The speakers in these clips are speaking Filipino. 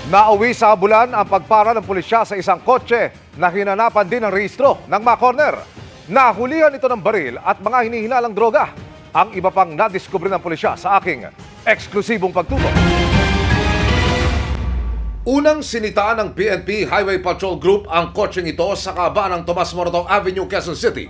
Nauwi sa Abulan ang pagpara ng pulisya sa isang kotse na hinanapan din ng rehistro ng mga corner. Nahulihan ito ng baril at mga hinihinalang droga. Ang iba pang nadiskubre ng pulisya sa aking eksklusibong pagtutok. Unang sinitaan ng PNP Highway Patrol Group ang kotseng ito sa kahabaan ng Tomas Morato Avenue, Quezon City.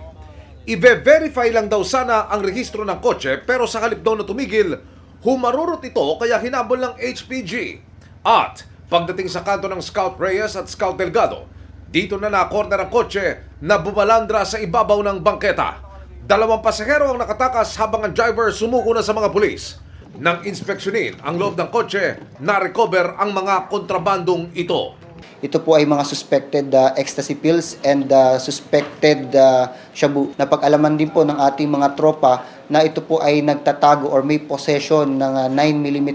I-verify lang daw sana ang rehistro ng kotse pero sa halip daw na tumigil, humarurot ito kaya hinabol ng HPG. At pagdating sa kanto ng Scout Reyes at Scout Delgado, dito na na-corner ang kotse na bumalandra sa ibabaw ng bangketa. 2 pasahero ang nakatakas habang ang driver sumuko na sa mga pulis. Nang inspeksyonin ang loob ng kotse, na-recover ang mga kontrabandong ito. Ito po ay mga suspected ecstasy pills and suspected shabu. Napag-alaman din po ng ating mga tropa na ito po ay nagtatago or may possession ng 9mm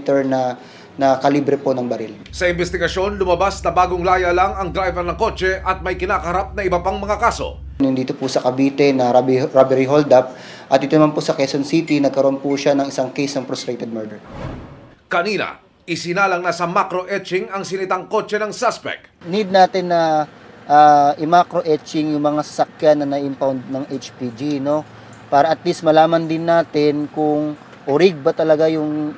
na kalibre po ng baril. Sa investigasyon, lumabas na bagong laya lang ang driver ng kotse at may kinakaharap na iba pang mga kaso. Nandito po sa Cavite na robbery hold-up at ito naman po sa Quezon City, nagkaroon po siya ng isang case ng frustrated murder. Kanina, isinalang na sa macro-etching ang sinitang kotse ng suspect. Need natin na i-macro-etching yung mga sasakyan na na-impound ng HPG, no? Para at least malaman din natin kung orig ba talaga yung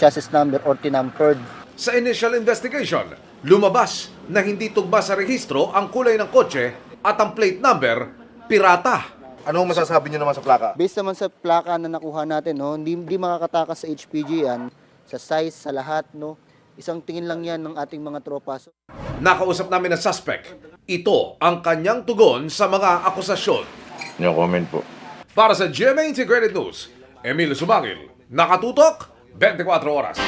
chassis number or tinampered. Sa initial investigation, lumabas na hindi tugma sa rehistro ang kulay ng kotse at ang plate number, pirata. Anong masasabi niyo naman sa plaka? Based naman sa plaka na nakuha natin, no, hindi makakatakas sa HPG yan, sa size, sa lahat, no. Isang tingin lang yan ng ating mga tropa. Nakausap namin ang suspect. Ito ang kanyang tugon sa mga akusasyon. No comment po. Para sa GMA Integrated News, Emilio Sumangil, nakatutok, 24 oras.